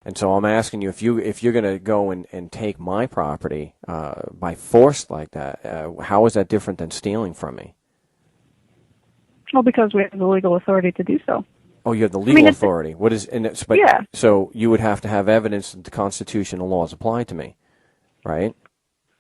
And so I'm asking you, if you're going to go and take my property by force like that, how is that different than stealing from me? Well, because we have the legal authority to do so. Oh, you have the legal authority. What is? But yeah. So you would have to have evidence that the constitutional laws apply to me, right?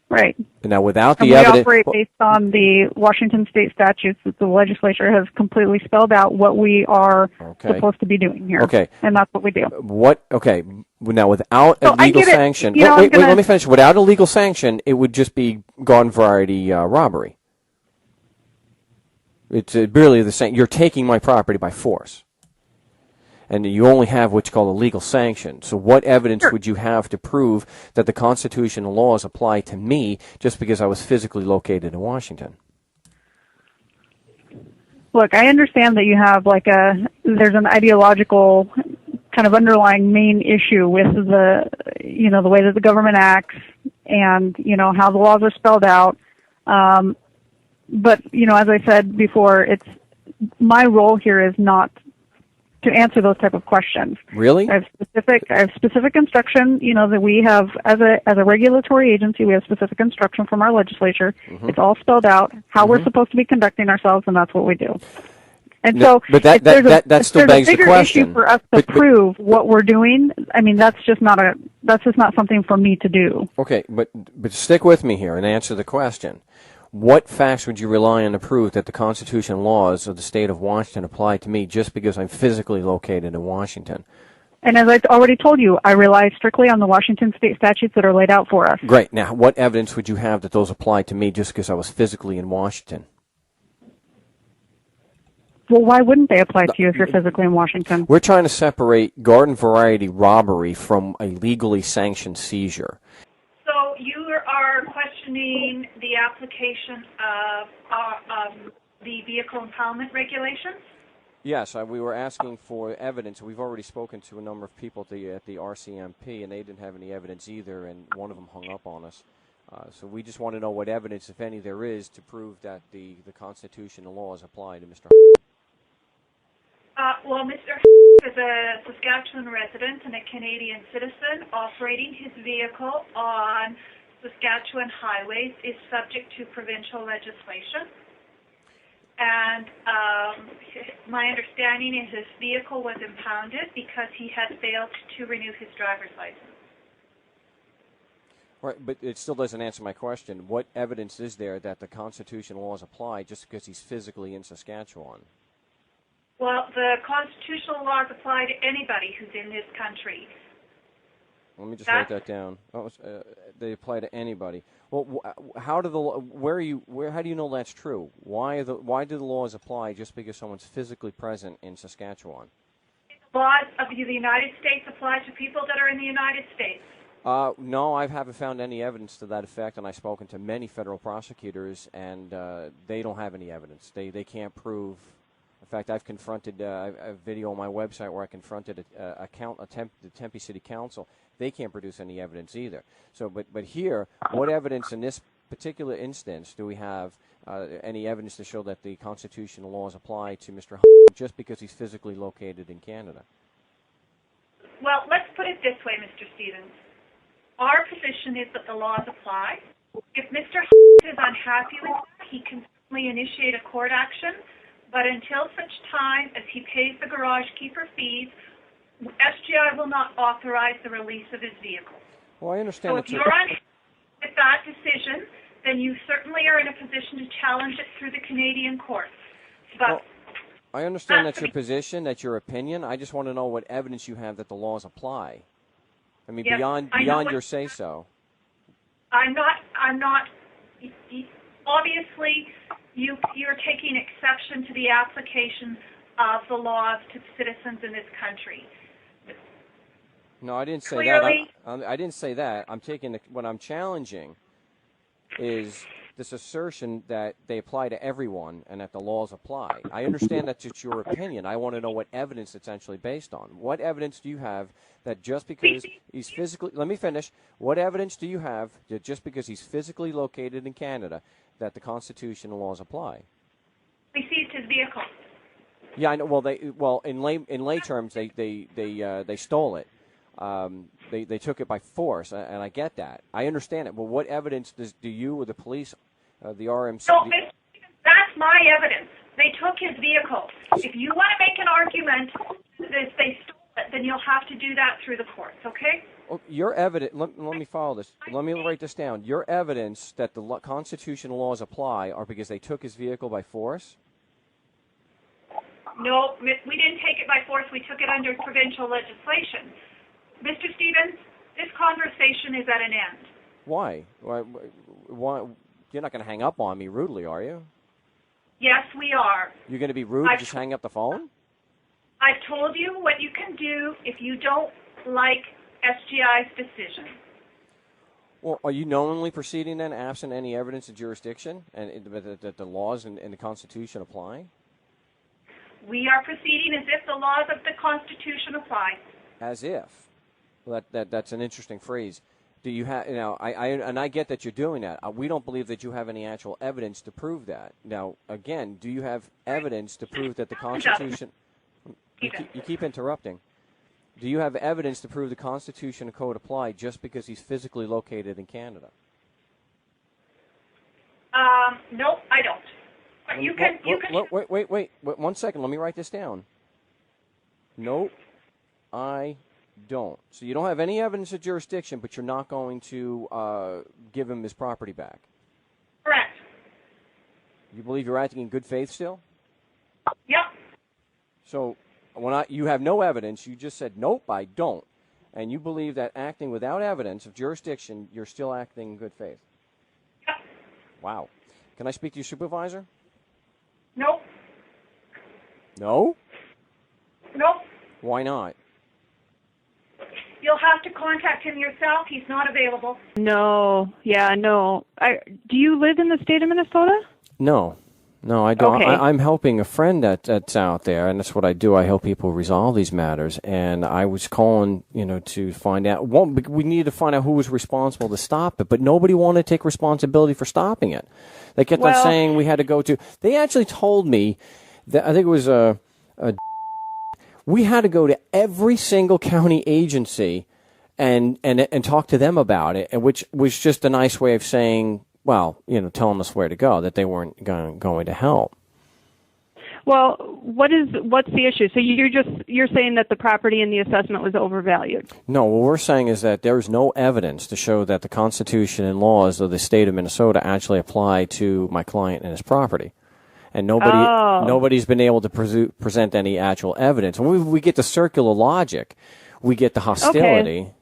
Right. And now, without and the evidence, we operate based on the Washington State statutes that the legislature has completely spelled out what we are supposed to be doing here. Okay. And that's what we do. What? Okay. Now, without a legal sanction, wait, let me finish. Without a legal sanction, it would just be garden variety robbery. It's really the same. You're taking my property by force. And you only have what's called a legal sanction. So what evidence would you have to prove that the constitutional laws apply to me just because I was physically located in Washington? Look, I understand that you have there's an ideological kind of underlying main issue with the way that the government acts and, how the laws are spelled out. But, as I said before, my role here is not to answer those type of questions. Really? I have specific instruction, that we have as a regulatory agency, we have specific instruction from our legislature. Mm-hmm. It's all spelled out how we're supposed to be conducting ourselves, and that's what we do. And but that still begs the question. There's a bigger issue for us to prove what we're doing. I mean, that's just not something for me to do. Okay, but stick with me here and answer the question. What facts would you rely on to prove that the constitutional laws of the state of Washington apply to me just because I'm physically located in Washington? And as I already told you, I rely strictly on the Washington state statutes that are laid out for us. Great. Now, what evidence would you have that those apply to me just because I was physically in Washington? Well, why wouldn't they apply to you if you're physically in Washington? We're trying to separate garden variety robbery from a legally sanctioned seizure. So you are questioning the application of the vehicle impoundment regulations? Yes, we were asking for evidence. We've already spoken to a number of people at the RCMP, and they didn't have any evidence either, and one of them hung up on us. So we just want to know what evidence, if any, there is to prove that the constitutional laws apply to Mr. Well, Mr. is a Saskatchewan resident and a Canadian citizen operating his vehicle on Saskatchewan highways is subject to provincial legislation. And my understanding is his vehicle was impounded because he had failed to renew his driver's license. Right, but it still doesn't answer my question. What evidence is there that the constitutional laws apply just because he's physically in Saskatchewan? Well, the constitutional laws apply to anybody who's in this country. Let me just write that down. They apply to anybody. Well, how do how do you know that's true? Why do the laws apply just because someone's physically present in Saskatchewan? The laws of the United States apply to people that are in the United States. No, I haven't found any evidence to that effect, and I've spoken to many federal prosecutors, and they don't have any evidence. They can't prove. In fact, I've confronted a video on my website where I confronted the Tempe City Council. They can't produce any evidence either. So, but here, what evidence in this particular instance do we have any evidence to show that the constitutional laws apply to Mr. just because he's physically located in Canada? Well, let's put it this way, Mr. Stevens. Our position is that the laws apply. If Mr. is unhappy with that, he can certainly initiate a court action. But until such time as he pays the garage keeper fees, SGI will not authorize the release of his vehicle. Well, I understand. So if you're unhappy with that decision, then you certainly are in a position to challenge it through the Canadian courts. But I understand that's your position, that's your opinion. I just want to know what evidence you have that the laws apply. I mean, yes, beyond your say-so. I'm not. Obviously, you're taking exception to the application of the laws to citizens in this country. No, I didn't say Clearly, that. I didn't say that. I'm taking what I'm challenging is this assertion that they apply to everyone and that the laws apply. I understand that's just your opinion. I want to know what evidence it's actually based on. What evidence do you have that just because he's physically... Let me finish. What evidence do you have that just because he's physically located in Canada that the constitutional laws apply? We seized his vehicle. Yeah, I know. Well, in lay terms, they stole it. they took it by force, and I get that. I understand it. But what evidence do you or the police, the RMC? No, that's my evidence. They took his vehicle. If you want to make an argument that they stole it, then you'll have to do that through the courts, okay? Oh, your evidence. Let me follow this. Let me write this down. Your evidence that the constitutional laws apply are because they took his vehicle by force? No, we didn't take it by force. We took it under provincial legislation. Mr. Stevens, this conversation is at an end. Why? Why? You're not going to hang up on me rudely, are you? Yes, we are. You're going to be rude and just hang up the phone? I've told you what you can do if you don't like SGI's decision. Well, are you knowingly proceeding then, absent any evidence of jurisdiction, and that the laws and the Constitution apply? We are proceeding as if the laws of the Constitution apply. As if. Well, that's an interesting phrase. Do you have? I get that you're doing that. We don't believe that you have any actual evidence to prove that. Now, again, do you have evidence to prove that the Constitution? You keep interrupting. Do you have evidence to prove the Constitution and Code apply just because he's physically located in Canada? No, I don't. But you can. Wait. 1 second. Let me write this down. No, I don't. So you don't have any evidence of jurisdiction, but you're not going to give him his property back. Correct. You believe you're acting in good faith still? Yep. So you have no evidence, you just said, nope, I don't. And you believe that acting without evidence of jurisdiction, you're still acting in good faith? Yep. Wow. Can I speak to your supervisor? Nope. No? Nope. Why not? You'll have to contact him yourself. He's not available. No. Yeah, no. Do you live in the state of Minnesota? No, I don't. Okay. I'm helping a friend that's out there, and that's what I do. I help people resolve these matters. And I was calling, to find out. We needed to find out who was responsible to stop it, but nobody wanted to take responsibility for stopping it. They kept on saying we had to go to. They actually told me that I think it was we had to go to every single county agency and talk to them about it, which was just a nice way of saying, well, telling us where to go, that they weren't going to help. Well, what's the issue? So you're saying that the property and the assessment was overvalued? No, what we're saying is that there is no evidence to show that the Constitution and laws of the state of Minnesota actually apply to my client and his property. And nobody's been able to present any actual evidence. When we get the circular logic, we get the hostility. Okay.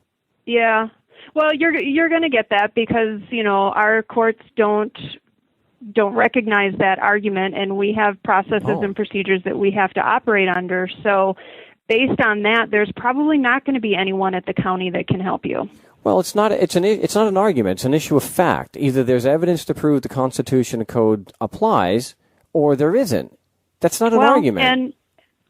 Yeah. Well, you're going to get that because, our courts don't recognize that argument, and we have processes and procedures that we have to operate under. So based on that, there's probably not going to be anyone at the county that can help you. Well, it's not an argument. It's an issue of fact. Either there's evidence to prove the Constitution and Code applies, or there isn't. That's not an argument. And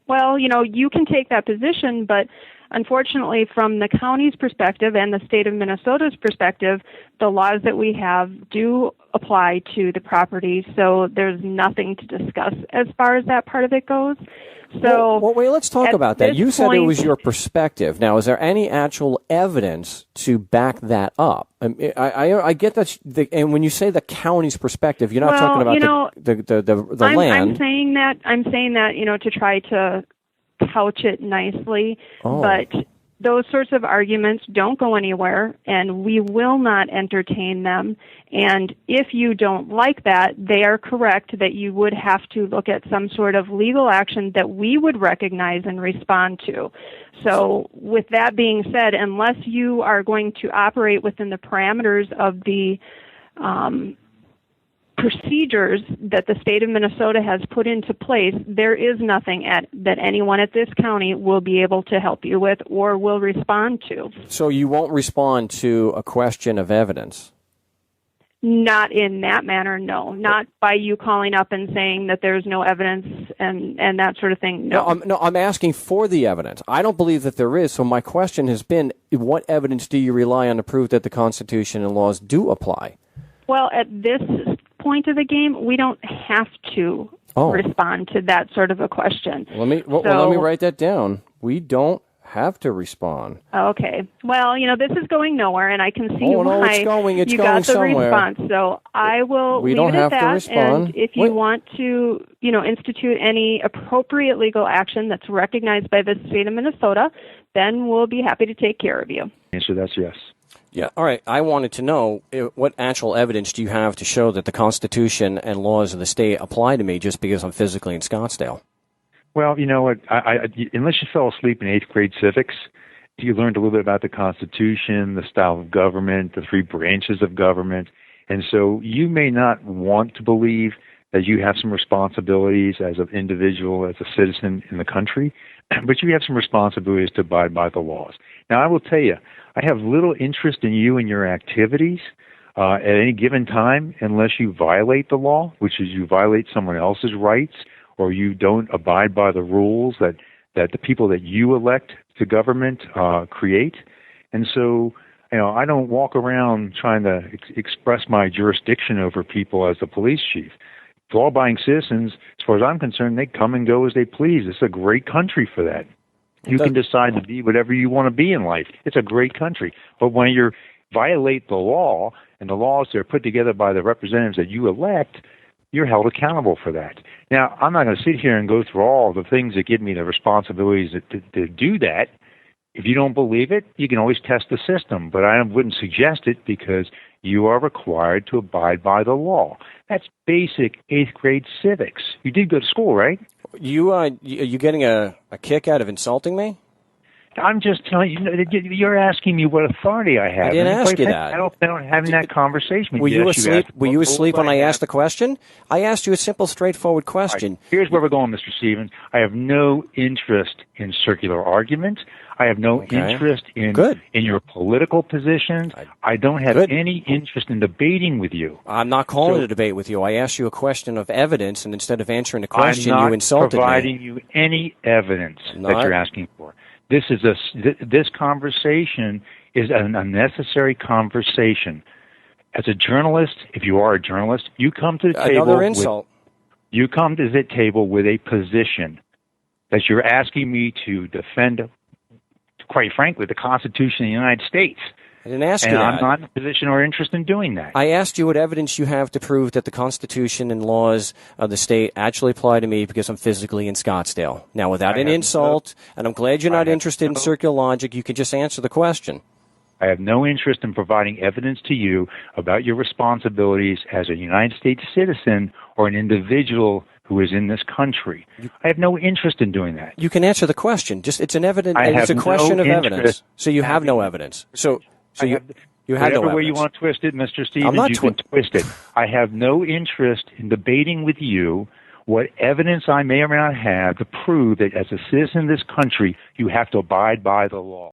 you can take that position, but unfortunately, from the county's perspective and the state of Minnesota's perspective, the laws that we have do apply to the property, so there's nothing to discuss as far as that part of it goes. So, wait, let's talk about that. You said it was your perspective. Now, is there any actual evidence to back that up? I get that, and when you say the county's perspective, you're not talking about the land. I'm saying that to try to couch it nicely, but those sorts of arguments don't go anywhere, and we will not entertain them. And if you don't like that, they are correct that you would have to look at some sort of legal action that we would recognize and respond to. So with that being said, unless you are going to operate within the parameters of the procedures that the state of Minnesota has put into place, there is nothing that anyone at this county will be able to help you with or will respond to. So you won't respond to a question of evidence? Not in that manner, no. Not by you calling up and saying that there's no evidence and that sort of thing, no. I'm asking for the evidence. I don't believe that there is, so my question has been, what evidence do you rely on to prove that the Constitution and laws do apply? Well, at this point of the game, we don't have to respond to that sort of a question. Let me write that down. We don't Have to respond. Okay. Well, this is going nowhere, and I can see Oh, no, why it's going you got the somewhere. response. So I will We leave don't it have at to that. respond. And if you want to, institute any appropriate legal action that's recognized by the state of Minnesota, then we'll be happy to take care of you. Answer that's yes. Yeah. All right. I wanted to know what actual evidence do you have to show that the Constitution and laws of the state apply to me just because I'm physically in Scottsdale? Well, you know what? Unless you fell asleep in 8th grade civics, you learned a little bit about the Constitution, the style of government, the 3 branches of government. And so you may not want to believe that you have some responsibilities as an individual, as a citizen in the country, but you have some responsibilities to abide by the laws. Now, I will tell you, I have little interest in you and your activities at any given time unless you violate the law, which is you violate someone else's rights or you don't abide by the rules that the people that you elect to government create. And so, I don't walk around trying to express my jurisdiction over people as the police chief. Law-abiding citizens, as far as I'm concerned, they come and go as they please. It's a great country for that. You can decide to be whatever you want to be in life. It's a great country. But when you violate the law and the laws that are put together by the representatives that you elect, you're held accountable for that. Now, I'm not going to sit here and go through all the things that give me the responsibilities to do that. If you don't believe it, you can always test the system, but I wouldn't suggest it because you are required to abide by the law. That's basic 8th grade civics. You did go to school, right? Are you getting a kick out of insulting me? I'm just telling you, you're asking me what authority I have. I didn't ask you that. I don't having that conversation. Were you asleep? Were you asleep when I asked the question? I asked you a simple, straightforward question. Right. Here's where we're going, Mr. Stevens. I have no interest in circular argument. I have no interest in your political positions. I don't have any interest in debating with you. I'm not calling it a debate with you. I asked you a question of evidence, and instead of answering the question, you insulted me. I'm not providing you any evidence that you're asking for. This conversation is an unnecessary conversation. As a journalist, if you are a journalist, you come to the table. Another insult. You come to the table with a position that you're asking me to defend. Quite frankly, the Constitution of the United States. I didn't ask you that. And I'm not in a position or interest in doing that. I asked you what evidence you have to prove that the Constitution and laws of the state actually apply to me because I'm physically in Scottsdale. Now, without an insult, and I'm glad you're not interested in circular logic, you can just answer the question. I have no interest in providing evidence to you about your responsibilities as a United States citizen or an individual who is in this country. I have no interest in doing that. You can answer the question. It's a question of evidence. So you have no evidence. So you have no evidence. Whatever way you want to twist it, Mr. Stevens, you can twist it. I have no interest in debating with you what evidence I may or may not have to prove that as a citizen of this country, you have to abide by the law.